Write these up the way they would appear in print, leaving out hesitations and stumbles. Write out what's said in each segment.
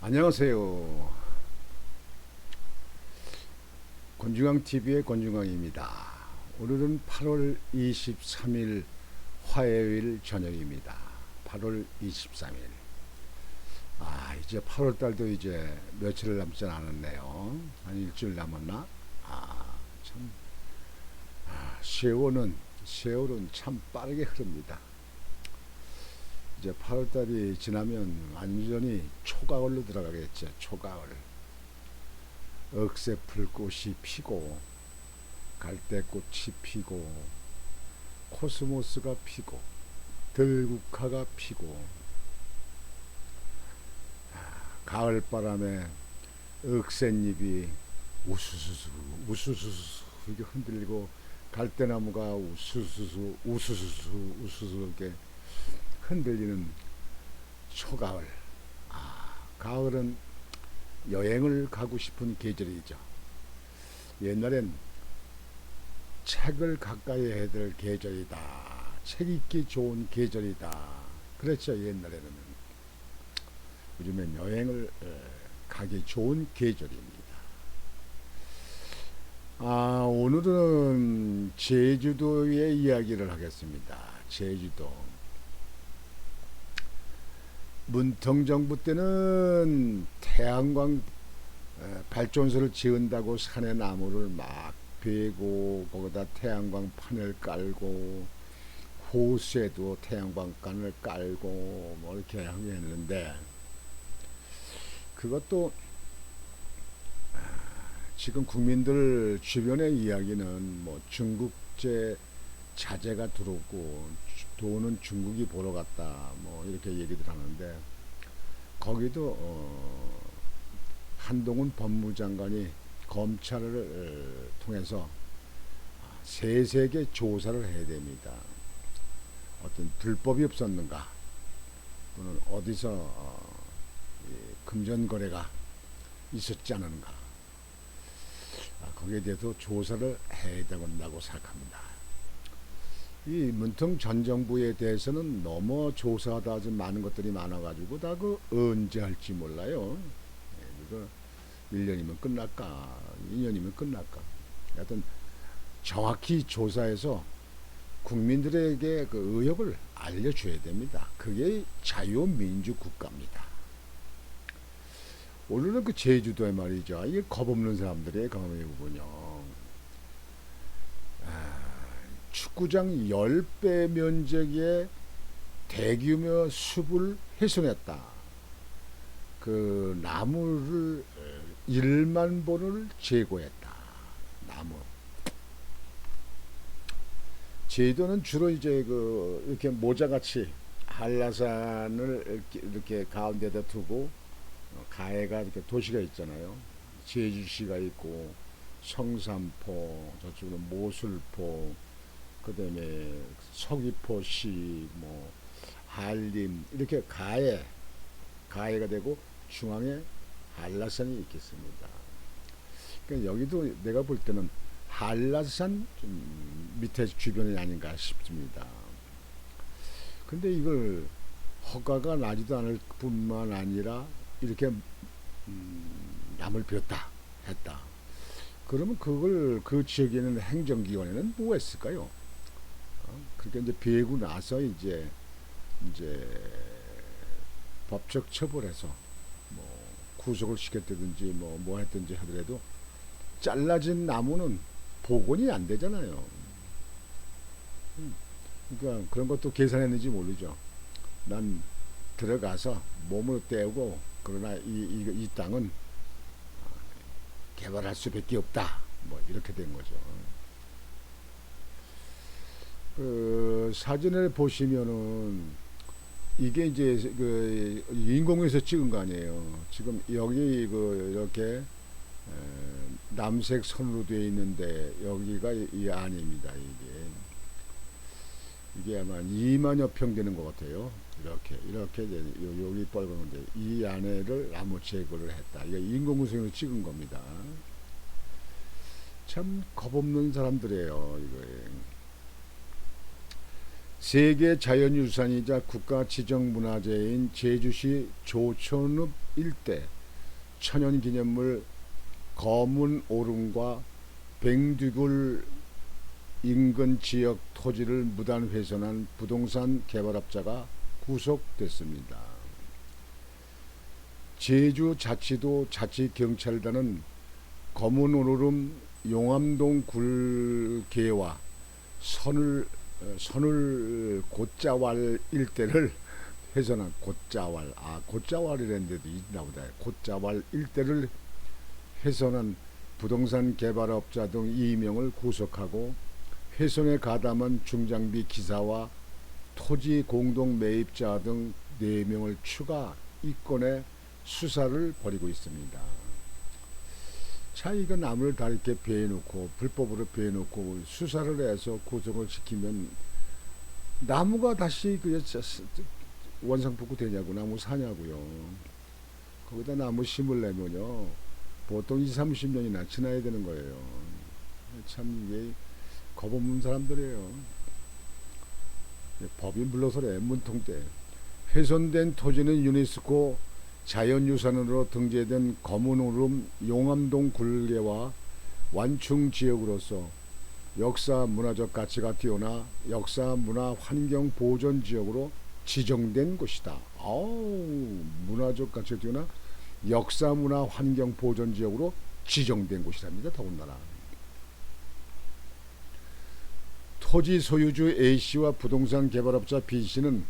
안녕하세요. 권중광TV의 권중광입니다. 오늘은 8월 23일 화요일 저녁입니다. 8월 23일. 이제 8월달도 이제 며칠 남지 않았네요. 한 일주일 남았나? 참. 세월은 참 빠르게 흐릅니다. 이제 8월달이 지나면 완전히 초가을로 들어가겠죠. 초가을. 억새풀꽃이 피고 갈대꽃이 피고 코스모스가 피고 들국화가 피고 가을바람에 억새잎이 우수수수 이렇게 흔들리고 갈대나무가 우수수수 이렇게 흔들리는 초가을. 가을은 여행을 가고 싶은 계절이죠. 옛날엔 책을 가까이 해야 될 계절이다. 책 읽기 좋은 계절이다. 그랬죠, 옛날에는. 요즘엔 여행을 가기 좋은 계절입니다. 오늘은 제주도의 이야기를 하겠습니다. 제주도. 문통정부 때는 태양광 발전소를 지은다고 산에 나무를 막 베고 거기다 태양광 판을 깔고 호수에도 태양광관을 깔고 뭐 이렇게 하게 했는데, 그것도 지금 국민들 주변의 이야기는 뭐 중국제 자재가 들어오고 돈은 중국이 보러 갔다 뭐 이렇게 얘기들 하는데, 거기도 한동훈 법무장관이 검찰을 통해서 세세계 조사를 해야 됩니다. 어떤 불법이 없었는가, 또는 어디서 금전거래가 있었지 않은가, 거기에 대해서 조사를 해야 된다고 생각합니다. 이 문통 전 정부에 대해서는 너무 조사하다 아주 많은 것들이 많아가지고 다 그 언제 할지 몰라요. 이거 1년이면 끝날까 2년이면 끝날까. 하여튼 정확히 조사해서 국민들에게 그 의혹을 알려줘야 됩니다. 그게 자유민주국가입니다. 오늘은 그 제주도에 말이죠. 이게 겁없는 사람들의 경험이군요. 축구장 10배 면적의 대규모 숲을 훼손했다. 그 나무를 1만 본을 제거했다. 나무. 제주도는 주로 이제 그 이렇게 모자같이 한라산을 이렇게 가운데다 두고 가해가 이렇게 도시가 있잖아요. 제주시가 있고 성산포, 저쪽은 모술포, 그다음에 서귀포시, 뭐 한림, 이렇게 가해가 되고 중앙에 한라산이 있겠습니다. 그러니까 여기도 내가 볼 때는 한라산 밑에 주변이 아닌가 싶습니다. 근데 이걸 허가가 나지도 않을 뿐만 아니라 이렇게 남을 비웠다 했다. 그러면 그걸 그 지역에 있는 행정기관에는 뭐가 있을까요? 그러니까 이제 비고 나서 이제 법적 처벌해서 뭐 구속을 시켰다든지 뭐 했든지 하더라도 잘라진 나무는 복원이 안 되잖아요. 그러니까 그런 것도 계산했는지 모르죠. 난 들어가서 몸으로 떼우고, 그러나 이 땅은 개발할 수밖에 없다. 뭐 이렇게 된 거죠. 그 사진을 보시면은 이게 이제 그 인공위에서 찍은 거 아니에요. 지금 여기 그 이렇게 남색 선으로 되어 있는데 여기가 이 안입니다. 이게 아마 2만여 평 되는 것 같아요. 이렇게 여기 빨간데 이 안에를 나무 제거를 했다. 이게 인공위성으로 찍은 겁니다. 참 겁없는 사람들이에요. 이거에. 세계 자연유산이자 국가지정문화재인 제주시 조천읍 일대 천연기념물 검은 오름과 뱅듀굴 인근 지역 토지를 무단 훼손한 부동산 개발업자가 구속됐습니다. 제주자치도 자치경찰단은 검은 오름 용암동 굴계와 선울 곶자왈 일대를 훼손한 곶자왈이라는 데도 있나 보다. 곶자왈 일대를 훼손한 부동산 개발업자 등 2명을 구속하고 훼손에 가담한 중장비 기사와 토지 공동 매입자 등 4명을 추가 입건해 수사를 벌이고 있습니다. 자, 이거 나무를 다 이렇게 베어놓고 불법으로 베어놓고 수사를 해서 구속을 시키면 나무가 다시 원상복구 되냐고, 나무 사냐고요. 거기다 나무 심으려면요 보통 20-30년이나 지나야 되는 거예요. 참 이게 겁없는 사람들이에요. 법이 물러서래. 문통대. 훼손된 토지는 유네스코 자연유산으로 등재된 검은 오름 용암동 굴계와 완충 지역으로서 역사 문화적 가치가 뛰어나 역사 문화 환경 보존 지역으로 지정된 곳이다. 문화적 가치가 뛰어나 역사 문화 환경 보존 지역으로 지정된 곳이랍니다. 더군다나 토지 소유주 A씨와 부동산 개발업자 B씨는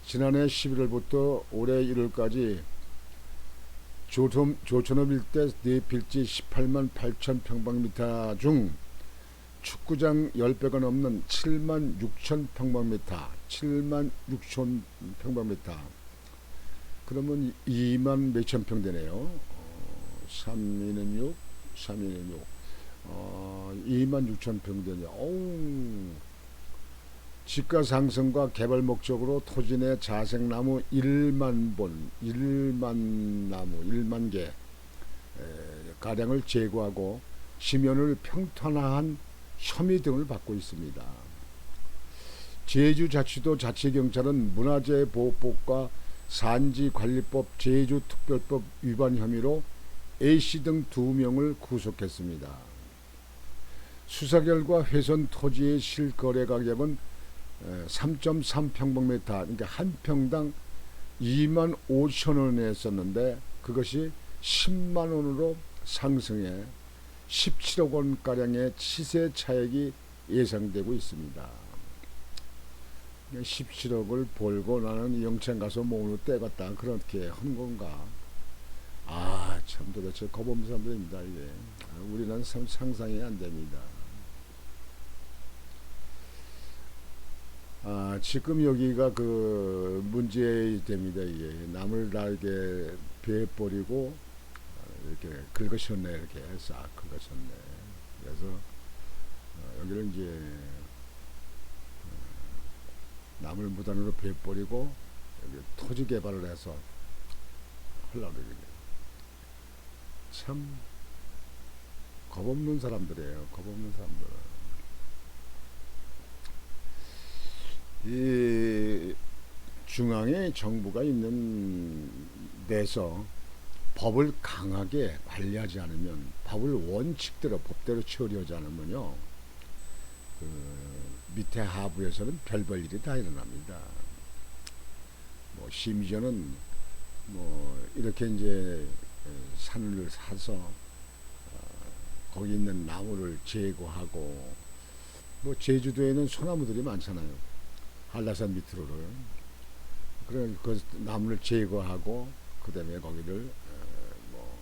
지난해 11월부터 올해 1월까지 조천읍 일대 네 필지 18만 8천 평방미터 중 축구장 10배가 넘는 7만 6천 평방미터, 7만 6천 평방미터. 그러면 2만 몇천 평 되네요. 3인은 6, 3인은 6. 2만 6천 평 되네요. 지가 상승과 개발 목적으로 토지 내 자생나무 1만 본, 1만 개 가량을 제거하고 지면을 평탄화한 혐의 등을 받고 있습니다. 제주자치도 자치경찰은 문화재보호법과 산지관리법 제주특별법 위반 혐의로 A씨 등 2명을 구속했습니다. 수사 결과 훼손 토지의 실거래 가격은 3.3평방미터, 그러니까 한 평당 2만 5천 원이었었는데 그것이 10만 원으로 상승해 17억 원가량의 시세 차익이 예상되고 있습니다. 17억을 벌고 나는 영천 가서 몸으로 떼갔다, 그렇게 한 건가? 참 도대체 겁없는 사람들입니다. 이게 우리는 상상이 안 됩니다. 지금 여기가 그 문제됩니다. 이게 나무를 다 이렇게 베어버리고 이렇게 긁으셨네. 이렇게 싹 긁으셨네. 그래서 여기를 이제 나무를 무단으로 베어버리고 여기 토지 개발을 해서 하려고 그러거든요. 참 겁없는 사람들이에요. 겁없는 사람들. 이 중앙에 정부가 있는 데서 법을 강하게 관리하지 않으면, 법을 원칙대로 법대로 처리하지 않으면요, 그 밑에 하부에서는 별별 일이 다 일어납니다. 뭐 심지어는 뭐 이렇게 이제 산을 사서 거기 있는 나무를 제거하고, 뭐 제주도에는 소나무들이 많잖아요. 한라산 밑으로를. 그래 그 나무를 제거하고 그 다음에 거기를 뭐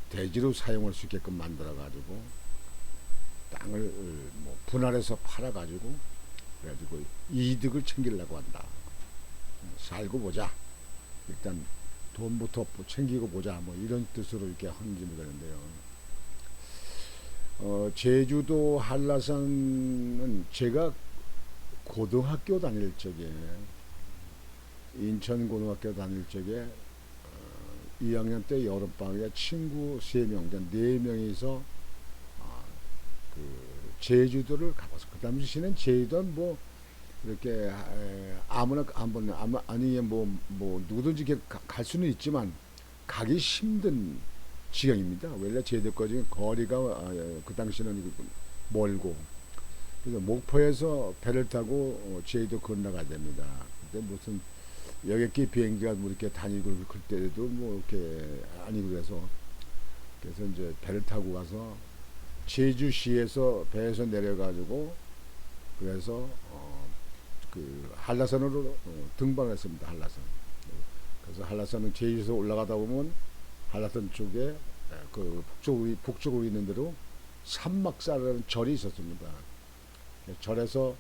대지로 사용할 수 있게끔 만들어 가지고 땅을 뭐 분할해서 팔아 가지고 그래가지고 이득을 챙기려고 한다. 살고 보자. 일단 돈부터 챙기고 보자. 뭐 이런 뜻으로 이렇게 하는지 모르겠는데요. 제주도 한라산은 제가 고등학교 다닐 적에, 인천고등학교 다닐 적에 2학년 때 여름방학에 친구 3명, 4명이서 그 제주도를 가봤어. 그 당시에는 제주도는 뭐 이렇게 아무나 한번 아니 뭐 누구든지 갈 수는 있지만 가기 힘든 지경입니다. 원래 제주도까지 거리가 그 당시는 멀고, 그래서 목포에서 배를 타고 제주도 건너가야 됩니다. 근데 무슨 여객기 비행기가 뭐 이렇게 다니고 그때도 뭐 이렇게 아니고 그래서 이제 배를 타고 가서 제주시에서 배에서 내려가지고 그래서 그 한라산으로 등반을 했습니다. 한라산. 그래서 한라산은 제주에서 올라가다 보면 한라산 쪽에 그 북쪽으로 있는 대로 산막사라는 절이 있었습니다. 절에서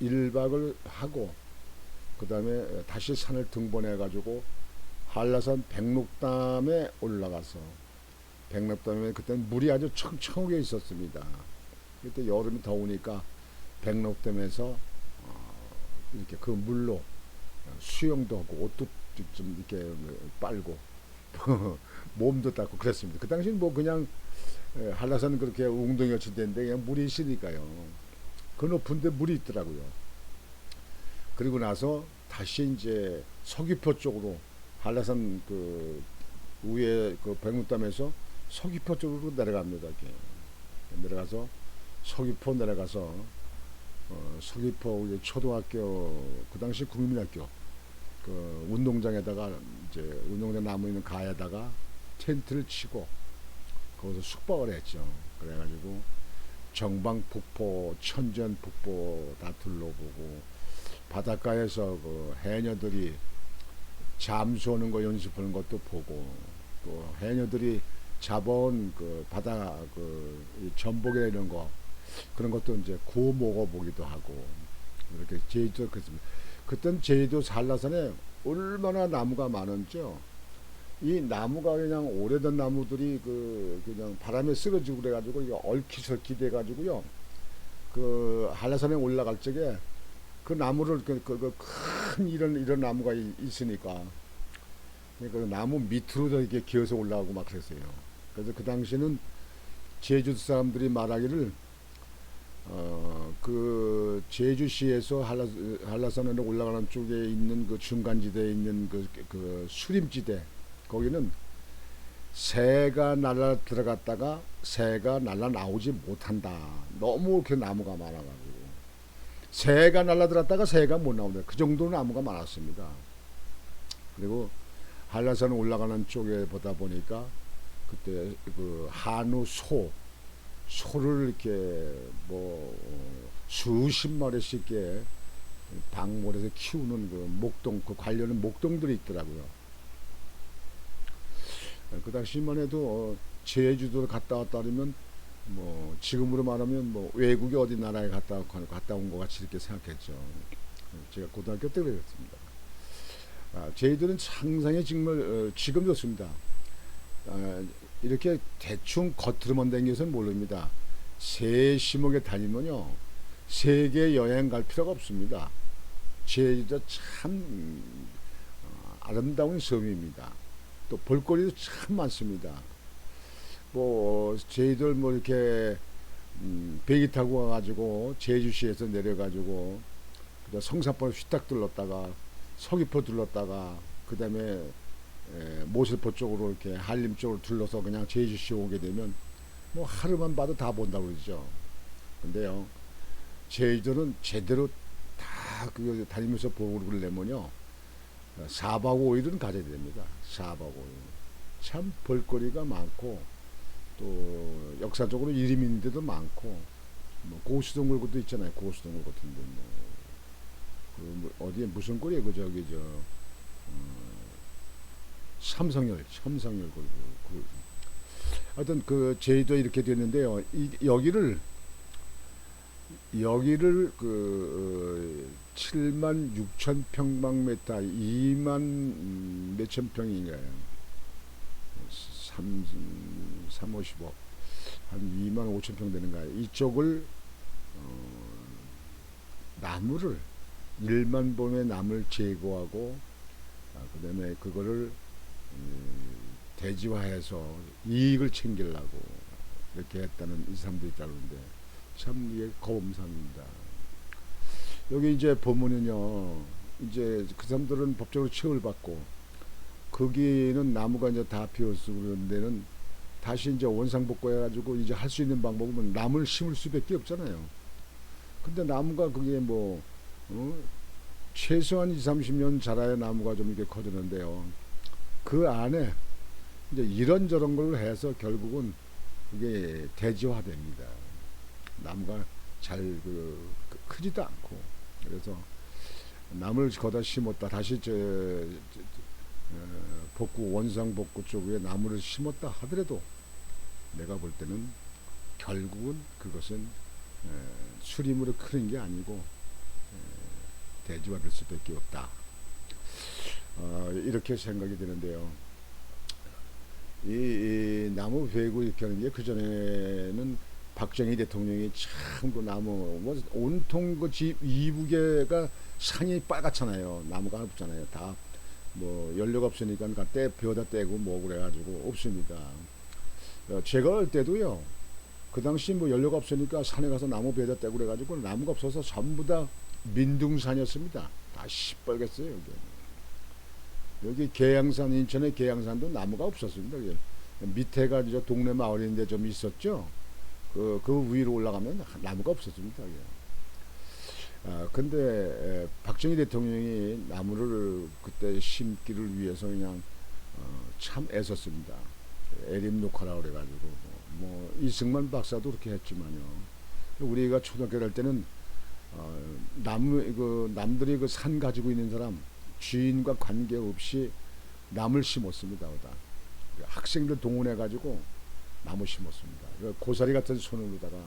1박을 하고 그 다음에 다시 산을 등반해 가지고 한라산 백록담에 올라가서 백록담에 그때 물이 아주 청청하게 있었습니다. 그때 여름이 더우니까 백록담에서 이렇게 그 물로 수영도 하고 옷도 좀 이렇게 빨고 몸도 닦고 그랬습니다. 그 당시는 뭐 그냥 한라산은 그렇게 웅덩이 같이 된데 그냥 물이 있으니까요. 그 높은데 물이 있더라고요. 그리고 나서 다시 이제 서귀포 쪽으로 한라산 그 위에 그 백록담에서 서귀포 쪽으로 내려갑니다. 이렇게 내려가서 서귀포 내려가서 서귀포 초등학교 그 당시 국민학교 그 운동장에다가 이제 운동장 나무 있는 가에다가 텐트를 치고 거기서 숙박을 했죠. 그래가지고 정방폭포, 천전폭포 다 둘러보고 바닷가에서 그 해녀들이 잠수하는 거 연습하는 것도 보고 또 해녀들이 잡아온 그 바다 그 전복이나 이런 거 그런 것도 이제 구워 먹어보기도 하고 이렇게 제주도 그랬습니다. 그땐 제주도 한라산에 얼마나 나무가 많은지요. 이 나무가 그냥 오래된 나무들이 그냥 바람에 쓰러지고 그래가지고 이게 얽히설키 돼가지고요. 그 한라산에 올라갈 적에 그 나무를 큰 이런 나무가 있으니까 그 나무 밑으로 이렇게 기어서 올라가고 막 그랬어요. 그래서 그 당시에는 제주도 사람들이 말하기를 그 제주시에서 한라산으로 올라가는 쪽에 있는 그 중간지대에 있는 그 수림지대 거기는 새가 날아 들어갔다가 새가 날아 나오지 못한다. 너무 이렇게 나무가 많아가지고 새가 날아 들어갔다가 새가 못 나온다. 그 정도로 나무가 많았습니다. 그리고 한라산 올라가는 쪽에 보다 보니까 그때 그 한우 소를 이렇게 뭐 수십 마리씩 이렇게 방몰에서 키우는 그 목동 그 관련된 목동들이 있더라고요. 그 당시만 해도 제주도를 갔다 왔다 그러면 뭐 지금으로 말하면 뭐 외국에 어디 나라에 갔다 온 것 같이 이렇게 생각했죠. 제가 고등학교 때 그랬습니다. 제주도는 상상의 정말 지금 좋습니다. 이렇게 대충 겉으로만 다녀서는 모릅니다. 세심하게 다니면요 세계 여행 갈 필요가 없습니다. 제주도 참 아름다운 섬입니다. 또 볼거리도 참 많습니다. 뭐 저희들 뭐 이렇게 비행기 타고 와가지고 제주시에서 내려가지고 성산포를 휘딱 둘렀다가 서귀포 둘렀다가 그 다음에 모슬포 쪽으로 이렇게 한림 쪽으로 둘러서 그냥 제주시 오게 되면 뭐 하루만 봐도 다 본다고 그러죠. 근데요 제주도는 제대로 다 다니면서 보고 그러려면요 4박 5일은 가져야 됩니다. 4박 5일 참 볼거리가 많고 또 역사적으로 이름 있는 데도 많고 뭐 고수동굴도 있잖아요. 고수동굴 같은데 뭐 어디에 무슨 꼴이에요? 그 저기 삼성열 하여튼 그 제주도 이렇게 됐는데요. 여기를 그 7만 6천 평방미터 2만 몇천 평인가요? 350억 한 2만 5천 평 되는가요? 이쪽을 나무를 1만 봉의 나무를 제거하고 그 다음에 그거를 대지화해서 이익을 챙기려고 이렇게 했다는 이 사람도 있다는데 참 이게 거범상입니다. 여기 이제 보면은요 이제 그 사람들은 법적으로 처벌받고 거기는 나무가 이제 다 피었고 그런 데는 다시 이제 원상복구해가지고 이제 할 수 있는 방법은 나무를 심을 수밖에 없잖아요. 근데 나무가 그게 뭐 어? 최소한 2, 30년 자라야 나무가 좀 이렇게 커지는데요. 그 안에 이제 이런저런 걸 해서 결국은 그게 대지화됩니다. 나무가 잘 크지도 않고. 그래서 나무를 거다 심었다 다시 복구 원상 복구 쪽에 나무를 심었다 하더라도 내가 볼 때는 결국은 그것은 수림으로 크는 게 아니고 대지화될 수밖에 없다. 이렇게 생각이 되는데요. 이 나무 베고 이렇게 하는 게 그전에는 박정희 대통령이 참 그 나무 뭐 온통 그 집 이북에가 산이 빨갛잖아요. 나무가 없잖아요. 다 뭐 연료가 없으니까 벼다 떼고 뭐 그래가지고 없습니다. 제가 할 때도요. 그 당시 뭐 연료가 없으니까 산에 가서 나무 벼다 떼고 그래가지고 나무가 없어서 전부 다 민둥산이었습니다. 다 시뻘갰어요. 여기 계양산 인천의 계양산도 나무가 없었습니다. 밑에가 저 동네 마을인데 좀 있었죠. 그 위로 올라가면 나무가 없었습니다. 근데 박정희 대통령이 나무를 그때 심기를 위해서 그냥 참 애썼습니다. 애림 녹화라 그래가지고 뭐 이승만 박사도 그렇게 했지만요. 우리가 초등학교 갈 때는 남들이 그 산 가지고 있는 사람 주인과 관계없이 나무를 심었습니다. 학생들 동원해가지고 나무 심었습니다. 고사리 같은 손으로다가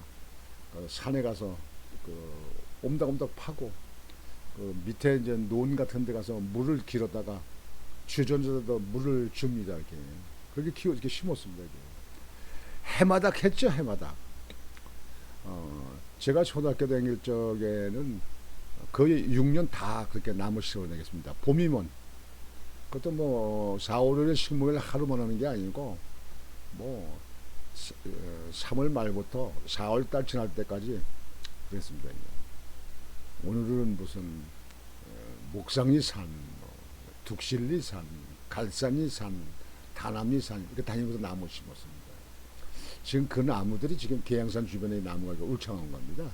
산에 가서 옴닥옴닥 파고 밑에 이제 논 같은 데 가서 물을 길어다가 주전자에다 물을 줍니다. 그렇게 이렇게 심었습니다. 해마다 했죠, 해마다. 제가 초등학교 다닐 적에는 거의 6년 다 그렇게 나무 심어내겠습니다. 봄이면 그것도 뭐 4, 5월에 식목일 하루만 하는 게 아니고 뭐 3월 말부터 4월 달 지날 때까지 그랬습니다. 오늘은 무슨 목상리산, 둑실리산, 갈산리산, 다남리산 이렇게 다니면서 나무 심었습니다. 지금 그 나무들이 지금 계양산 주변의 나무가 울창한 겁니다.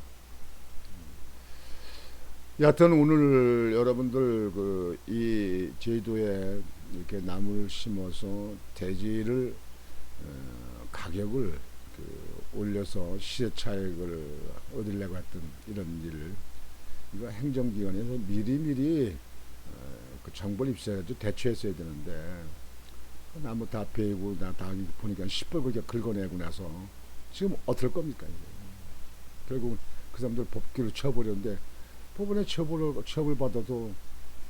여하튼 오늘 여러분들 이 제주도에 이렇게 나무를 심어서 대지를 가격을 올려서 시세 차익을 얻으려고 했던 이런 일, 이거 행정기관에서 미리미리 그 정보를 입수해가지고 대처했어야 되는데 나무 다 베고 다 보니까 시뻘겋게 긁어내고 나서 지금 어떨 겁니까? 이제. 결국 그 사람들 법규를 쳐버렸는데 법원에 처벌 받아도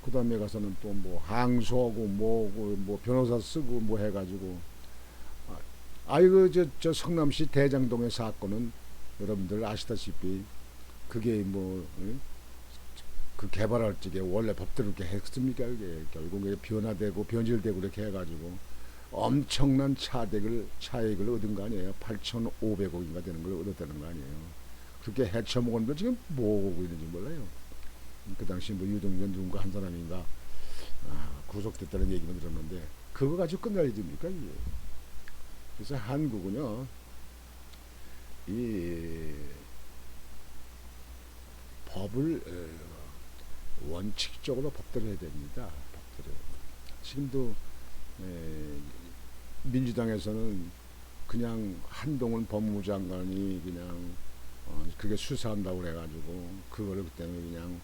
그 다음에 가서는 또 뭐 항소하고 뭐고 뭐 변호사 쓰고 뭐 해가지고 저 성남시 대장동의 사건은 여러분들 아시다시피 그게 뭐 그 개발할 적에 원래 법대로 이렇게 했습니까? 이게 결국에 변화되고 변질되고 이렇게 해가지고 엄청난 차익을 얻은 거 아니에요? 8,500억인가 되는 걸 얻었다는 거 아니에요? 그렇게 헤쳐먹었는데 지금 뭐 하고 있는지 몰라요. 그 당시 뭐 유동현 누군가 한 사람인가 구속됐다는 얘기만 들었는데 그거 가지고 끝날 일입니까 이게? 그래서 한국은요 이 법을 원칙적으로 법대로 해야 됩니다. 법대로. 지금도 민주당에서는 그냥 한동훈 법무부 장관이 그냥 그게 수사한다고 그래가지고 그거를 그때는 그냥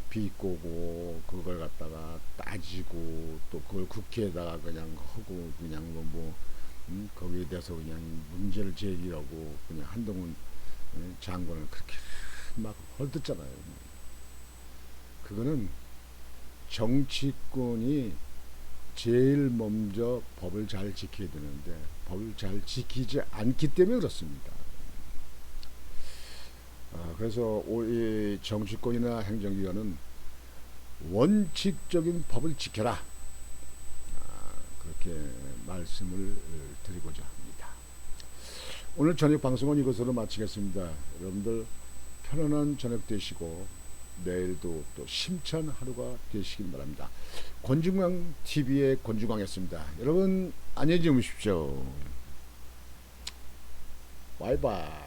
비꼬고 그걸 갖다가 따지고 또 그걸 국회에다가 그냥 하고 그냥 거기에 대해서 그냥 문제를 제기하고 그냥 한동훈 장관을 그렇게 막 헐뜯잖아요. 그거는 정치권이 제일 먼저 법을 잘 지켜야 되는데 법을 잘 지키지 않기 때문에 그렇습니다. 그래서 이 정치권이나 행정기관은 원칙적인 법을 지켜라. 그렇게 말씀을 드리고자 합니다. 오늘 저녁 방송은 이것으로 마치겠습니다. 여러분들 편안한 저녁 되시고 내일도 또 심찬 하루가 되시길 바랍니다. 권중광 TV의 권중광이었습니다. 여러분 안녕히 주무십시오. 바이바이.